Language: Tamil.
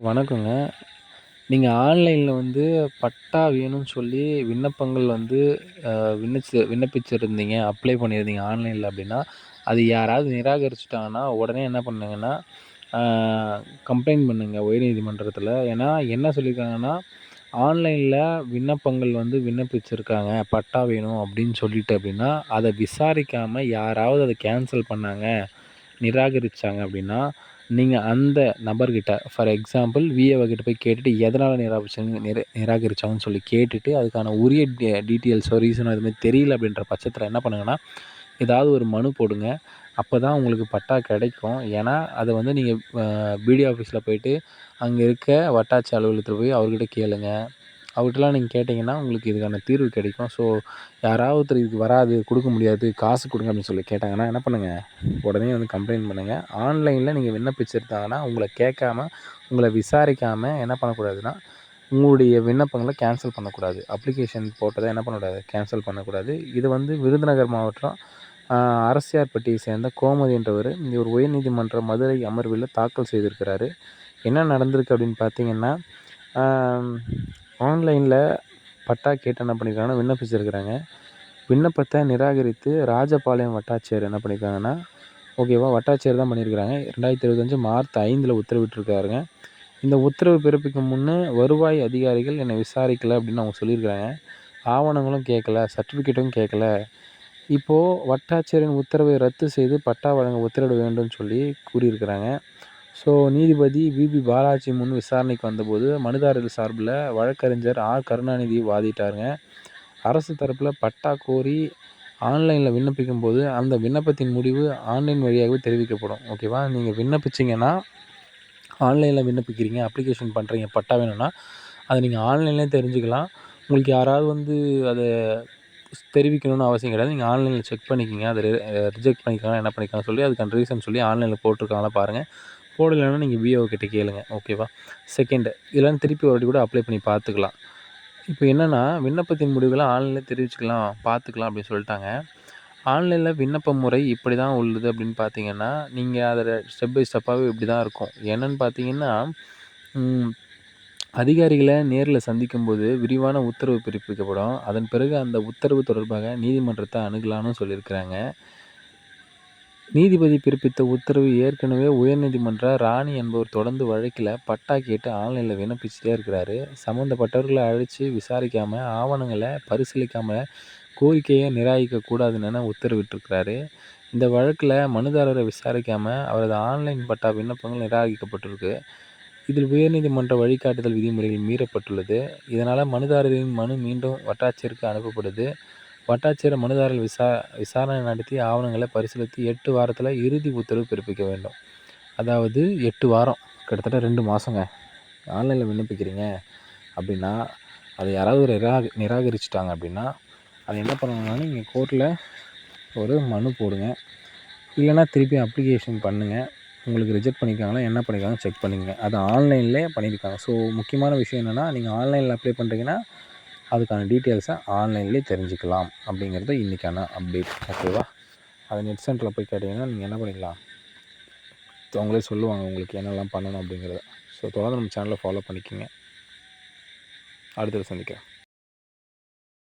வணக்கங்க. நீங்க ஆன்லைன்ல வந்து பட்டா வேணும்னு சொல்லி விண்ணப்பங்கள் வந்து அ விண்ணப்பிச்சிருந்தீங்க, அப்ளை பண்ணியிருந்தீங்க ஆன்லைன்ல அப்டின்னா, அது யாராவது நிராகரிச்சுட்டாங்கன்னா, உடனே என்ன பண்ணுங்கன்னா, ஆ கம்ப்ளைண்ட் பண்ணுங்க உயர்நீதிமன்றத்தில. ஏன்னா என்ன சொல்லியிருக்காங்கன்னா, ஆன்லைன்ல விண்ணப்பங்கள் வந்து விண்ணப்பிச்சிருக்காங்க, பட்டா வேணும் அப்டின்னு சொல்லிட்டு அப்டின்னா, அத விசாரிக்காம யாராவது அத கேன்சல் பண்ணாங்க, நிராகரிச்சாங்க அப்டின்னா, நீங்க அந்த நபர்கிட்ட ஃபார் எக்ஸாம்பிள் விஏஓ கிட்ட போய் கேட்டுட்டு எதனால நிராகரிச்சாங்கன்னு சொல்லி கேட்டுட்டு, அதுக்கான உரிய டீட்டெயில்ஸோ, ரீசனோ எதுவுமே தெரியல அப்படின்ற பட்சத்தில என்ன பண்ணுங்கன்னா, ஏதாவது ஒரு மனு போடுங்க. அப்பதான் உங்களுக்கு பட்டா கிடைக்கும். ஏன்னா, அத வந்து நீங்க பிடிஓ ஆஃபீஸ்ல போயிட்டு, அங்க இருக்க வட்டாட்சி அலுவலகத்தில போய் அவர்கிட்ட கேளுங்க. அவர்ட்டலாம் நீங்க கேட்டீங்கன்னா, உங்களுக்கு இதுக்கான தீர்வு கிடைக்கும். ஸோ, யாராவது ஒருத்தர் இதுக்கு வராது, குடுக்க முடியாது, காசு குடுங்க அப்படின்னு சொல்லி கேட்டாங்கன்னா, என்ன பண்ணுங்க, உடனே வந்து கம்ப்ளைண்ட் பண்ணுங்க. ஆன்லைன்ல நீங்க விண்ணப்பிச்சிருந்தாங்கன்னா, உங்கள கேட்காம, உங்கள விசாரிக்காம என்ன பண்ணக்கூடாதுன்னா, உங்களுடைய விண்ணப்பங்கள கேன்சல் பண்ணக்கூடாது. அப்ளிகேஷன் போட்டத என்ன பண்ணக்கூடாது, கேன்சல் பண்ணக்கூடாது. இது வந்து விருதுநகர் மாவட்டம் அரசியார்பட்டியை சேர்ந்த கோமதி என்றவர் ஒரு உயர்நீதிமன்ற மதுரை அமர்வில தாக்கல் செய்திருக்கிறாரு. என்ன நடந்திருக்கு அப்படின்னு பார்த்தீங்கன்னா, ஆம் ஆன்லைன்ல பட்டா கேட்டு என்ன பண்ணியிருக்காங்கன்னா, விண்ணப்பிச்சிருக்கிறாங்க. விண்ணப்பத்த நிராகரித்து ராஜபாளையம் வட்டாட்சியர் என்ன பண்ணியிருக்காங்கன்னா, ஓகேவா, வட்டாட்சியர் தான் பண்ணியிருக்கிறாங்க. 2025 மார்ச் 5ல உத்தரவிட்டிருக்காருங்க. இந்த உத்தரவு பிறப்பிக்கும் முன்னே வருவாய் அதிகாரிகள் என்னை விசாரிக்கல அப்படின்னு அவங்க சொல்லியிருக்கிறாங்க. ஆவணங்களும் கேட்கல, சர்டிஃபிகேட்டும் கேட்கல. இப்போ வட்டாட்சியரின் உத்தரவை ரத்து செய்து பட்டா வழங்க உத்தரவிட வேண்டும்னு சொல்லி கூறியிருக்கிறாங்க. ஸோ, நீதிபதி விபி பாலாஜி முன் விசாரணைக்கு வந்தபோது, மனுதாரர்கள் சார்பில வழக்கறிஞர் ஆர். கருணாநிதி வாதிட்டாருங்க. அரசு தரப்புல பட்டா கோரி ஆன்லைன்ல விண்ணப்பிக்கும்போது, அந்த விண்ணப்பத்தின் முடிவு ஆன்லைன் வழியாகவே தெரிவிக்கப்படும். ஓகேவா? நீங்க விண்ணப்பிச்சீங்கன்னா, ஆன்லைன்ல விண்ணப்பிக்கிறீங்க, அப்ளிகேஷன் பண்றீங்க, பட்டா வேணும்னா, அத நீங்க ஆன்லைன்லயே தெரிஞ்சுக்கலாம். உங்களுக்கு யாராவது வந்து அத தெரிவிக்கணும்னு அவசியம் கிடையாது. நீங்க ஆன்லைன்ல செக் பண்ணிக்கங்க. அத ரிஜெக்ட் பண்ணியிருக்காங்களா, என்ன பண்ணியிருக்காங்கன்னு சொல்லி அதுக்கான ரீசன் சொல்லி ஆன்லைன்ல போட்டுருக்காங்களா பாருங்க. போடலைன்னா நீங்க விஏஓ கிட்ட கேளுங்க. ஓகேவா? செகண்ட், இல்லன்னா திருப்பி ஒரு வாட்டி கூட அப்ளை பண்ணி பார்த்துக்கலாம். இப்போ என்னன்னா, விண்ணப்பத்தின் முடிவுகள ஆன்லைன்ல தெரிவிச்சுக்கலாம், பார்த்துக்கலாம் அப்படின்னு சொல்லிட்டாங்க. ஆன்லைன்ல விண்ணப்ப முறை இப்படி தான் உள்ளது அப்படின்னு பார்த்தீங்கன்னா, நீங்க அதில ஸ்டெப் பை ஸ்டெப்பாவே இப்படி தான் இருக்கும். என்னன்னு பார்த்தீங்கன்னா, ம் அதிகாரிகள நேர்ல சந்திக்கும்போது விரிவான உத்தரவு பிறப்பிக்கப்படும். அதன் பிறகு அந்த உத்தரவு தொடர்பாக நீதிமன்றத்த அணுகலாம்னு சொல்லியிருக்கிறாங்க. நீதிபதி பிறப்பித்த உத்தரவு ஏற்கனவே உயர்நீதிமன்ற ராணி என்பவர் தொடர்ந்து வழக்கில பட்டா கேட்டு ஆன்லைன்ல விண்ணப்பிச்சுட்டே இருக்கிறாரு. சம்மந்தப்பட்டவர்கள அழைச்சு விசாரிக்காம, ஆவணங்கள பரிசீலிக்காம கோரிக்கைய நிராகரிக்க கூடாதுன்னு உத்தரவிட்டிருக்கிறாரு. இந்த வழக்குல மனுதாரர விசாரிக்காம அவரது ஆன்லைன் பட்டா விண்ணப்பங்கள் நிராகரிக்கப்பட்டிருக்கு. இதில் உயர்நீதிமன்ற வழிகாட்டுதல் விதிமுறைகள் மீறப்பட்டுள்ளது. இதனால மனுதாரரின் மனு மீண்டும் வட்டாட்சியருக்கு அனுப்பப்படுது. வட்டாட்சியர் மனுதாரர் விசாரணை நடத்தி ஆவணங்களை பரிசீலித்து 8 வாரத்தில் இறுதி உத்தரவு பிறப்பிக்க வேண்டும். அதாவது 8 வாரம், கிட்டத்தட்ட 2 மாதங்க. ஆன்லைனில் விண்ணப்பிக்கிறீங்க அப்படின்னா, அதை யாராவது ஒரு நிராகரிச்சுட்டாங்க அப்படின்னா, அதை என்ன பண்ணணும்னா நீங்கள் கோர்ட்டில் ஒரு மனு போடுங்க. இல்லைன்னா திருப்பி அப்ளிகேஷன் பண்ணுங்கள். உங்களுக்கு ரிஜெக்ட் பண்ணியிருக்காங்களா, என்ன பண்ணியிருக்காங்கன்னு செக் பண்ணிக்கங்க. அது ஆன்லைன்லேயே பண்ணியிருக்காங்க. ஸோ, முக்கியமான விஷயம் என்னென்னா, நீங்கள் ஆன்லைனில் அப்ளை பண்ணுறீங்கன்னா, அதுக்கான டீட்டெயில்ஸை ஆன்லைன்லேயே தெரிஞ்சுக்கலாம் அப்படிங்கிறது இன்றைக்கான அப்டேட். ஓகேவா? அது நெட் சென்டரில் போய் கேட்டிங்கன்னா, நீங்கள் என்ன பண்ணிக்கலாம், அவங்களே சொல்லுவாங்க உங்களுக்கு என்னெல்லாம் பண்ணணும் அப்படிங்கிறத. ஸோ, தொடர்ந்து நம்ம சேனலை ஃபாலோ பண்ணிக்கோங்க. அடுத்தது சந்திக்கிறேன்.